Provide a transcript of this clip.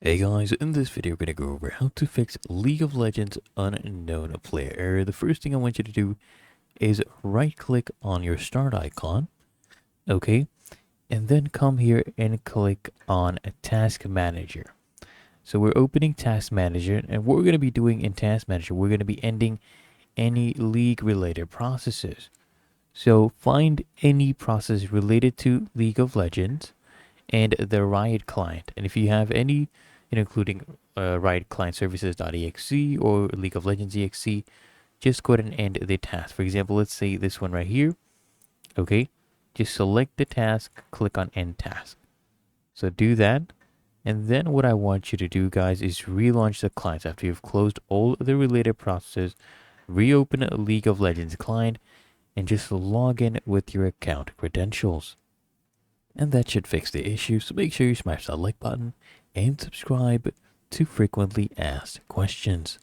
Hey guys, in this video we're going to go over how to fix League of Legends unknown player error. The first thing I want you to do is right click on your start icon, okay? And then come here and click on a task manager. So we're opening task manager, and what we're going to be doing in task manager, we're going to be ending any league related processes. So find any process related to League of Legends and the Riot client. And if you have any, including Riot client services.exe or League of Legends exe, just go ahead and end the task. For example, let's say this one right here. Okay, just select the task, click on end task. So do that. And then what I want you to do, guys, is relaunch the clients after you've closed all the related processes. Reopen a League of Legends client and just log in with your account credentials. And that should fix the issue, so make sure you smash that like button and subscribe to frequently asked questions.